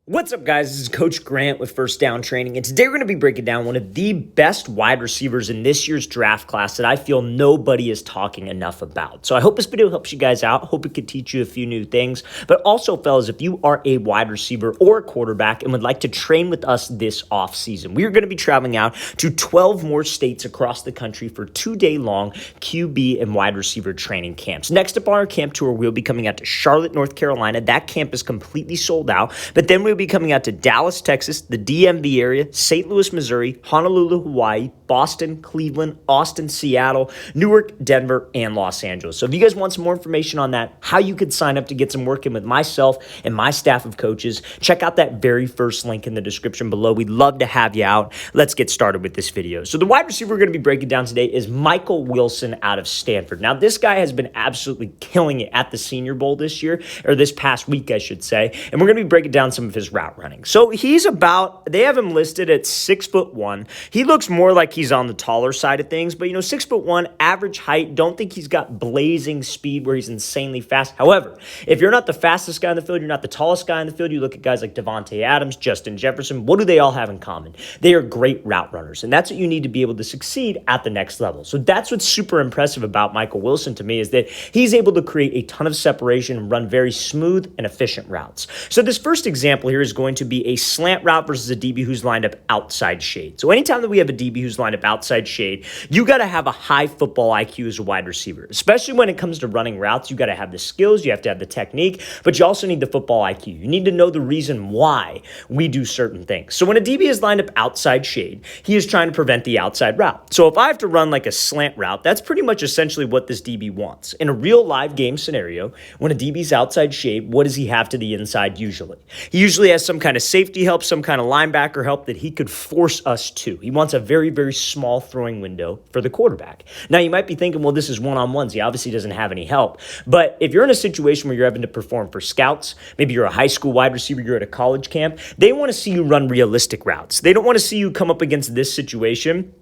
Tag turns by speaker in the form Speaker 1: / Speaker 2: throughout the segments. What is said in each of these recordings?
Speaker 1: What's up, guys? This is Coach Grant with First Down Training, and today we're going to be breaking down one of the best wide receivers in this year's draft class that I feel nobody is talking enough about. So I hope this video helps you guys out. Hope it could teach you a few new things. But also, fellas, if you are a wide receiver or a quarterback and would like to train with us this offseason, we are going to be traveling out to 12 more states across the country for 2-day-long QB and wide receiver training camps. Next up on our camp tour, we'll be coming out to Charlotte, North Carolina. That camp is completely sold out, but then we'll be coming out to Dallas, Texas, the DMV area, St. Louis, Missouri, Honolulu, Hawaii, Boston, Cleveland, Austin, Seattle, Newark, Denver, and Los Angeles. So if you guys want some more information on that, how you could sign up to get some work in with myself and my staff of coaches, check out that very first link in the description below. We'd love to have you out. Let's get started with this video. So the wide receiver we're going to be breaking down today is Michael Wilson out of Stanford. Now, this guy has been absolutely killing it at the Senior Bowl this year, or this past week, I should say, and we're going to be breaking down some of his route running. So they have him listed at 6'1". He looks more like he's on the taller side of things, but 6'1", average height. Don't think he's got blazing speed where he's insanely fast. However, if you're not the fastest guy in the field, you're not the tallest guy in the field, you look at guys like Devontae Adams, Justin Jefferson, what do they all have in common? They are great route runners, and that's what you need to be able to succeed at the next level. So that's what's super impressive about Michael Wilson to me, is that he's able to create a ton of separation and run very smooth and efficient routes. So this first example here is going to be a slant route versus a DB who's lined up outside shade. So anytime that we have a DB who's lined up outside shade, you got to have a high football IQ as a wide receiver, especially when it comes to running routes. You got to have the skills, you have to have the technique, but you also need the football IQ. You need to know the reason why we do certain things. So when a DB is lined up outside shade, he is trying to prevent the outside route. So if I have to run like a slant route, that's pretty much essentially what this DB wants. In a real live game scenario, when a DB's outside shade, what does he have to the inside usually? He usually has some kind of safety help, some kind of linebacker help that he could force us to. He wants a very, very small throwing window for the quarterback. Now, you might be thinking, well, this is one-on-ones. He obviously doesn't have any help. But if you're in a situation where you're having to perform for scouts, maybe you're a high school wide receiver, you're at a college camp, they want to see you run realistic routes. They don't want to see you come up against this situation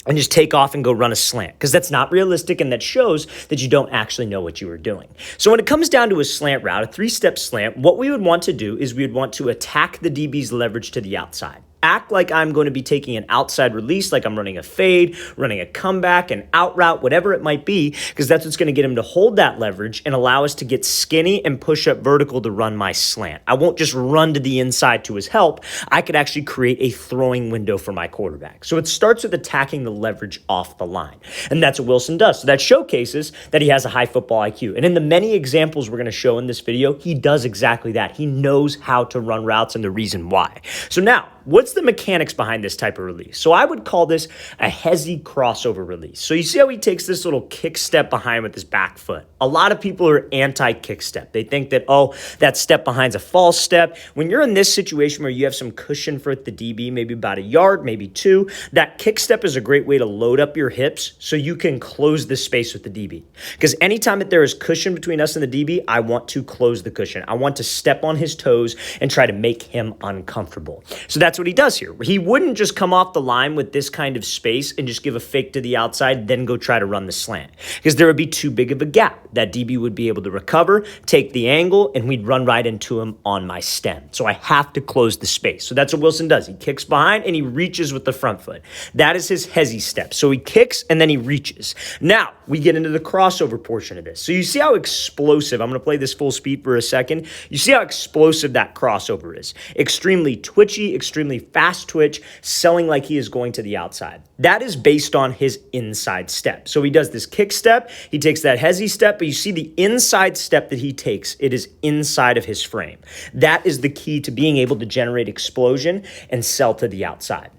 Speaker 1: and just take off and go run a slant, because that's not realistic, and that shows that you don't actually know what you were doing. So when it comes down to a slant route, a 3-step slant, what we would want to do is we would want to attack the DB's leverage to the outside. Act like I'm going to be taking an outside release, like I'm running a fade, running a comeback, an out route, whatever it might be, because that's what's going to get him to hold that leverage and allow us to get skinny and push up vertical to run my slant. I won't just run to the inside to his help. I could actually create a throwing window for my quarterback. So it starts with attacking the leverage off the line, and that's what Wilson does. So that showcases that he has a high football IQ. And in the many examples we're going to show in this video, he does exactly that. He knows how to run routes and the reason why. So now, what's the mechanics behind this type of release? So I would call this a Hesi crossover release. So you see how he takes this little kick step behind with his back foot. A lot of people are anti-kick step. They think that, oh, that step behind's a false step. When you're in this situation where you have some cushion for the DB, maybe about a yard, maybe 2, that kick step is a great way to load up your hips so you can close the space with the DB. Because anytime that there is cushion between us and the DB, I want to close the cushion. I want to step on his toes and try to make him uncomfortable. So that's what he does here. He wouldn't just come off the line with this kind of space and just give a fake to the outside, then go try to run the slant, because there would be too big of a gap. That DB would be able to recover, take the angle, and we'd run right into him on my stem. So I have to close the space. So that's what Wilson does. He kicks behind and he reaches with the front foot. That is his Hesi step. So he kicks and then he reaches. Now we get into the crossover portion of this. So you see how explosive, I'm going to play this full speed for a second. You see how explosive that crossover is. Extremely twitchy, extremely fast twitch, selling like he is going to the outside. That is based on his inside step. So he does this kick step, he takes that Hesi step, but you see the inside step that he takes, it is inside of his frame. That is the key to being able to generate explosion and sell to the outside.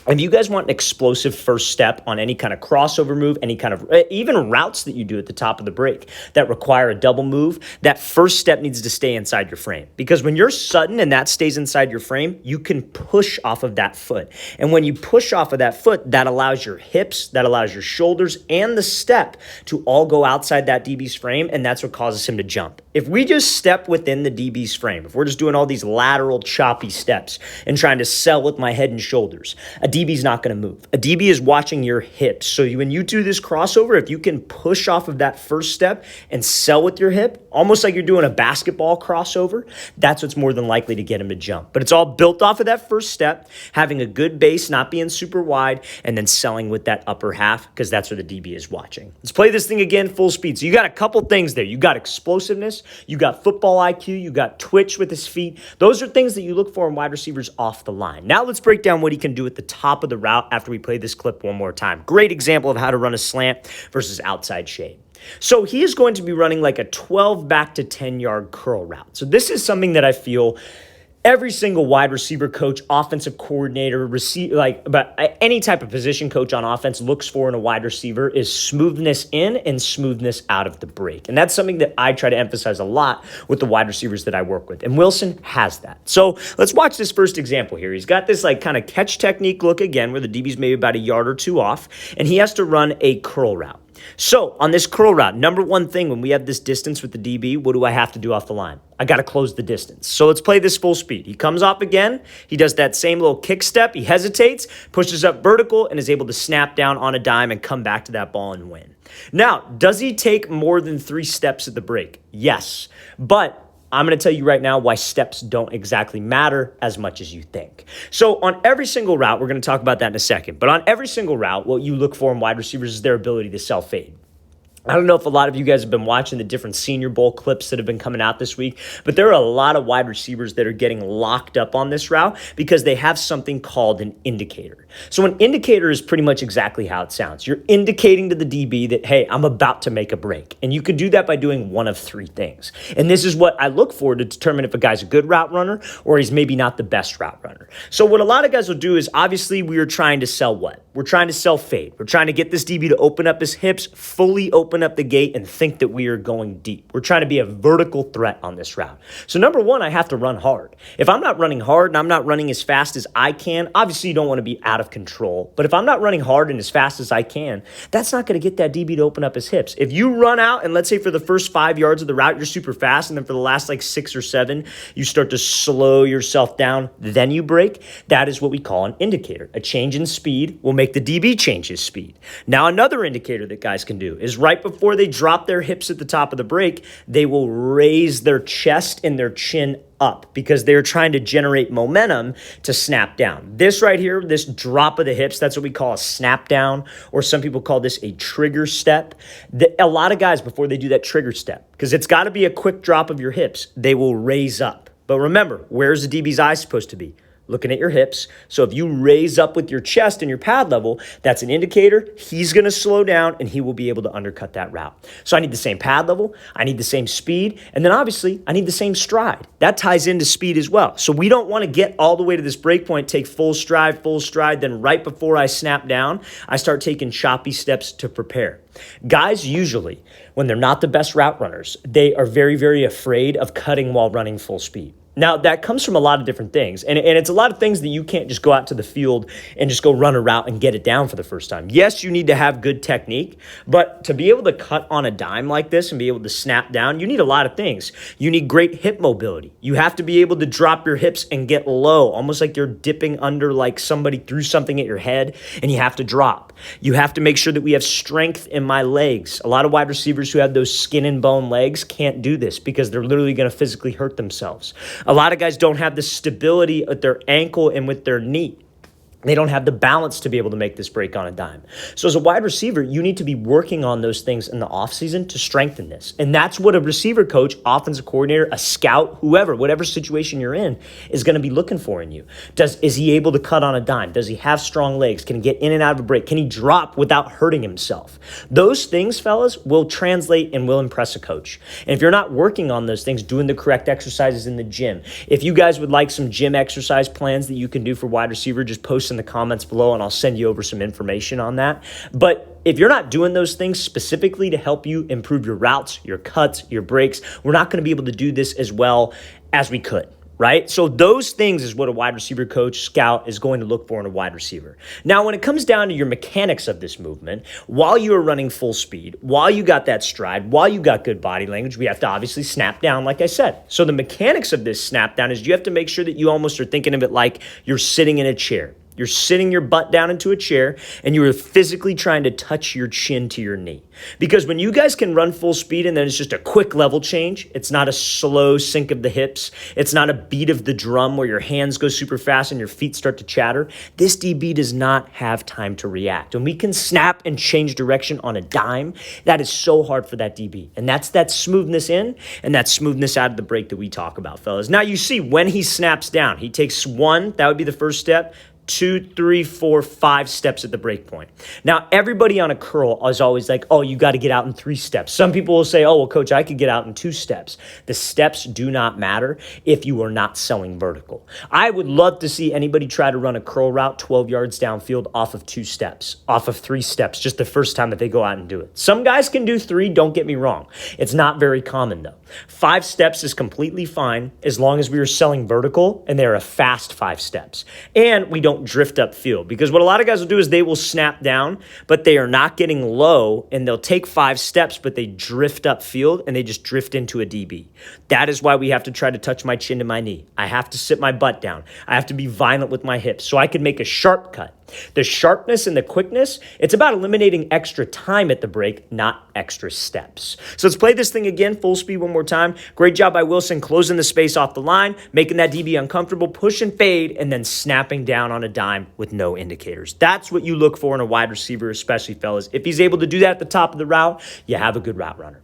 Speaker 1: If you guys want an explosive first step on any kind of crossover move, any kind of even routes that you do at the top of the break that require a double move, that first step needs to stay inside your frame. Because when you're sudden and that stays inside your frame, you can push off of that foot. And when you push off of that foot, that allows your hips, that allows your shoulders, and the step to all go outside that DB's frame, and that's what causes him to jump. If we just step within the DB's frame, if we're just doing all these lateral choppy steps and trying to sell with my head and shoulders, a DB is not going to move. A DB is watching your hips. So when you do this crossover, if you can push off of that first step and sell with your hip, almost like you're doing a basketball crossover, that's what's more than likely to get him to jump. But it's all built off of that first step, having a good base, not being super wide, and then selling with that upper half because that's where the DB is watching. Let's play this thing again full speed. So you got a couple things there. You got explosiveness, you got football IQ, you got twitch with his feet. Those are things that you look for in wide receivers off the line. Now let's break down what he can do at the top of the route after we play this clip one more time. Great example of how to run a slant versus outside shade. So he is going to be running like a 12 back to 10-yard curl route. So this is something that I feel every single wide receiver coach, offensive coordinator, but any type of position coach on offense looks for in a wide receiver is smoothness in and smoothness out of the break. And that's something that I try to emphasize a lot with the wide receivers that I work with. And Wilson has that. So let's watch this first example here. He's got this like kind of catch technique look again, where the DB's maybe about a yard or two off, and he has to run a curl route. So on this curl route, number one thing when we have this distance with the DB, what do I have to do off the line? I got to close the distance. So let's play this full speed. He comes off again. He does that same little kick step. He hesitates, pushes up vertical, and is able to snap down on a dime and come back to that ball and win. Now, does he take more than 3 steps at the break? Yes. But I'm going to tell you right now why steps don't exactly matter as much as you think. So on every single route, we're going to talk about that in a second, but on every single route, what you look for in wide receivers is their ability to self-fade. I don't know if a lot of you guys have been watching the different Senior Bowl clips that have been coming out this week, but there are a lot of wide receivers that are getting locked up on this route because they have something called an indicator. So an indicator is pretty much exactly how it sounds. You're indicating to the DB that, hey, I'm about to make a break. And you can do that by doing one of 3 things. And this is what I look for to determine if a guy's a good route runner or he's maybe not the best route runner. So what a lot of guys will do is obviously we are trying to sell what? We're trying to sell fade. We're trying to get this DB to open up his hips, fully open up the gate, and think that we are going deep. We're trying to be a vertical threat on this route. So number one, I have to run hard. If I'm not running hard and I'm not running as fast as I can, obviously you don't want to be out of control. But if I'm not running hard and as fast as I can, that's not going to get that DB to open up his hips. If you run out and let's say for the first 5 yards of the route, you're super fast, and then for the last like 6 or 7, you start to slow yourself down, then you break, that is what we call an indicator. A change in speed will make the DB change his speed. Now, another indicator that guys can do is right before they drop their hips at the top of the break, they will raise their chest and their chin up because they're trying to generate momentum to snap down. This right here, this drop of the hips, that's what we call a snap down, or some people call this a trigger step. A lot of guys, before they do that trigger step, because it's got to be a quick drop of your hips, they will raise up. But remember, where's the DB's eye supposed to be? Looking at your hips. So if you raise up with your chest and your pad level, that's an indicator. He's going to slow down and he will be able to undercut that route. So I need the same pad level. I need the same speed. And then obviously I need the same stride. That ties into speed as well. So we don't want to get all the way to this break point, take full stride. Then right before I snap down, I start taking choppy steps to prepare. Guys, usually when they're not the best route runners, they are very, very afraid of cutting while running full speed. Now, that comes from a lot of different things, and it's a lot of things that you can't just go out to the field and just go run a route and get it down for the first time. Yes, you need to have good technique, but to be able to cut on a dime like this and be able to snap down, you need a lot of things. You need great hip mobility. You have to be able to drop your hips and get low, almost like you're dipping under like somebody threw something at your head, and you have to drop. You have to make sure that we have strength in my legs. A lot of wide receivers who have those skin and bone legs can't do this because they're literally going to physically hurt themselves. A lot of guys don't have the stability at their ankle and with their knee. They don't have the balance to be able to make this break on a dime. So as a wide receiver, you need to be working on those things in the offseason to strengthen this. And that's what a receiver coach, offensive coordinator, a scout, whoever, whatever situation you're in, is going to be looking for in you. Is he able to cut on a dime? Does he have strong legs? Can he get in and out of a break? Can he drop without hurting himself? Those things, fellas, will translate and will impress a coach. And if you're not working on those things, doing the correct exercises in the gym, if you guys would like some gym exercise plans that you can do for wide receiver, just post in the comments below and I'll send you over some information on that. But if you're not doing those things specifically to help you improve your routes, your cuts, your breaks, we're not going to be able to do this as well as we could. Right? So those things is what a wide receiver coach, scout is going to look for in a wide receiver. Now, when it comes down to your mechanics of this movement, while you are running full speed, while you got that stride, while you got good body language, we have to obviously snap down, like I said. So the mechanics of this snap down is you have to make sure that you almost are thinking of it like you're sitting in a chair. You're sitting your butt down into a chair and you are physically trying to touch your chin to your knee. Because when you guys can run full speed and then it's just a quick level change, it's not a slow sync of the hips, it's not a beat of the drum where your hands go super fast and your feet start to chatter. This DB does not have time to react. When we can snap and change direction on a dime, that is so hard for that DB. And that's that smoothness in and that smoothness out of the break that we talk about, fellas. Now you see when he snaps down, he takes one, that would be the first step, 2, 3, 4, 5 steps at the break point. Now, everybody on a curl is always like, oh, you got to get out in 3 steps. Some people will say, oh, well, coach, I could get out in 2 steps. The steps do not matter if you are not selling vertical. I would love to see anybody try to run a curl route 12 yards downfield off of 2 steps, off of 3 steps, just the first time that they go out and do it. Some guys can do 3, don't get me wrong. It's not very common, though. 5 steps is completely fine as long as we are selling vertical and they're a fast 5 steps. And we don't drift upfield, because what a lot of guys will do is they will snap down, but they are not getting low, and they'll take 5 steps, but they drift upfield and they just drift into a DB. That is why we have to try to touch my chin to my knee. I have to sit my butt down. I have to be violent with my hips so I can make a sharp cut. The sharpness and the quickness, it's about eliminating extra time at the break, not extra steps. So let's play this thing again, full speed one more time. Great job by Wilson closing the space off the line, making that DB uncomfortable, push and fade, and then snapping down on a dime with no indicators. That's what you look for in a wide receiver, especially, fellas. If he's able to do that at the top of the route, you have a good route runner.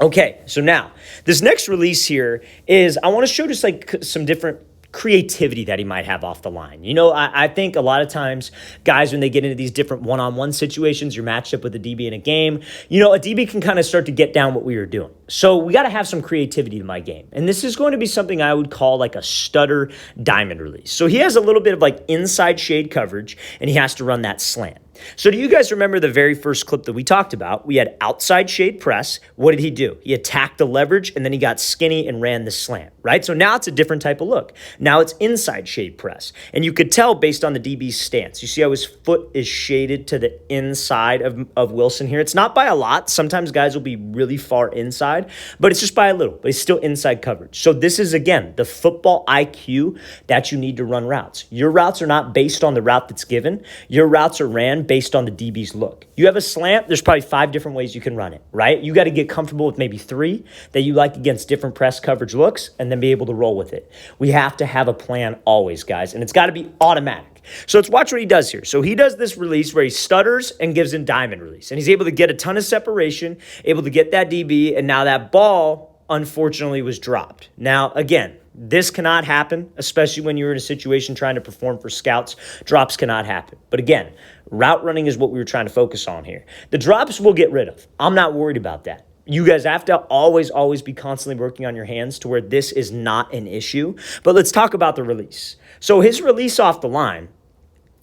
Speaker 1: Okay, so now, this next release here is, I want to show just like some different creativity that he might have off the line. You know, I think a lot of times guys, when they get into these different one-on-one situations, you're matched up with a DB in a game, you know, a DB can kind of start to get down what we were doing. So we got to have some creativity in my game. And this is going to be something I would call like a stutter diamond release. So he has a little bit of like inside shade coverage and he has to run that slant. So do you guys remember the very first clip that we talked about? We had outside shade press. What did he do? He attacked the leverage and then he got skinny and ran the slant, right? So now it's a different type of look. Now it's inside shade press. And you could tell based on the DB's stance. You see how his foot is shaded to the inside of Wilson here? It's not by a lot. Sometimes guys will be really far inside, but it's just by a little, but it's still inside coverage. So this is, again, the football IQ that you need to run routes. Your routes are not based on the route that's given. Your routes are ran based on the DB's look. You have a slant, there's probably 5 different ways you can run it, right? You got to get comfortable with maybe 3 that you like against different press coverage looks and then be able to roll with it. We have to have a plan always, guys, and it's got to be automatic. So let's watch what he does here. So he does this release where he stutters and gives in diamond release, and he's able to get a ton of separation, able to get that DB, and now that ball, unfortunately, was dropped. Now, again, this cannot happen, especially when you're in a situation trying to perform for scouts. Drops cannot happen. But again, route running is what we were trying to focus on here. The drops we'll get rid of. I'm not worried about that. You guys have to always be constantly working on your hands to where this is not an issue. But let's talk about the release. So his release off the line,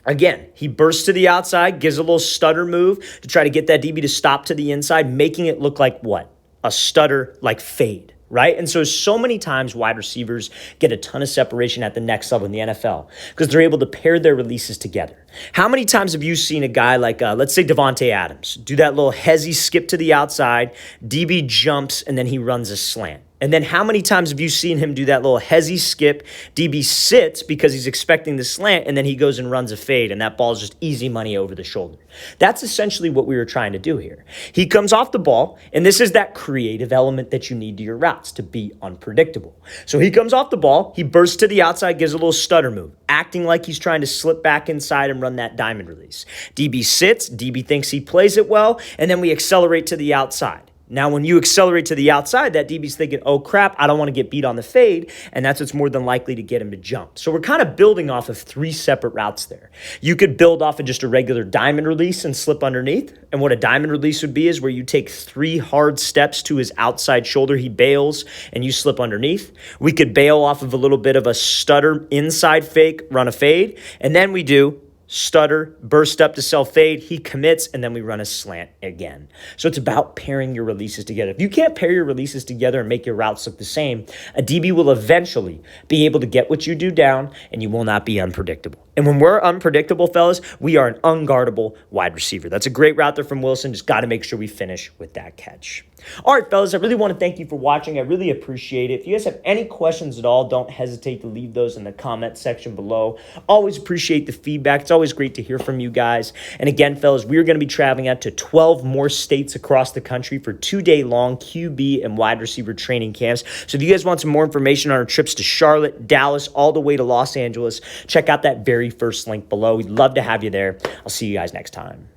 Speaker 1: again, he bursts to the outside, gives a little stutter move to try to get that DB to stop to the inside, making it look like what? A stutter like fade. Right? And so many times wide receivers get a ton of separation at the next level in the NFL because they're able to pair their releases together. How many times have you seen a guy like, let's say Devontae Adams, do that little Hesi skip to the outside, DB jumps, and then he runs a slant? And then how many times have you seen him do that little Hesi skip, DB sits because he's expecting the slant, and then he goes and runs a fade, and that ball's just easy money over the shoulder? That's essentially what we were trying to do here. He comes off the ball, and this is that creative element that you need to your routes to be unpredictable. So he comes off the ball, he bursts to the outside, gives a little stutter move, acting like he's trying to slip back inside and run that diamond release. DB sits, DB thinks he plays it well, and then we accelerate to the outside. Now, when you accelerate to the outside, that DB's thinking, oh, crap, I don't want to get beat on the fade, and that's what's more than likely to get him to jump. So we're kind of building off of 3 separate routes there. You could build off of just a regular diamond release and slip underneath, and what a diamond release would be is where you take 3 hard steps to his outside shoulder, he bails, and you slip underneath. We could bail off of a little bit of a stutter inside fake, run a fade, and then we do stutter, burst up to sell fade, he commits, and then we run a slant again. So it's about pairing your releases together. If you can't pair your releases together and make your routes look the same, a DB will eventually be able to get what you do down, and you will not be unpredictable. And when we're unpredictable, fellas, we are an unguardable wide receiver. That's a great route there from Wilson. Just got to make sure we finish with that catch. All right, fellas, I really want to thank you for watching. I really appreciate it. If you guys have any questions at all, don't hesitate to leave those in the comment section below. Always appreciate the feedback. It's always great to hear from you guys. And again, fellas, we are going to be traveling out to 12 more states across the country for 2-day-long QB and wide receiver training camps. So if you guys want some more information on our trips to Charlotte, Dallas, all the way to Los Angeles, check out that very first link below. We'd love to have you there. I'll see you guys next time.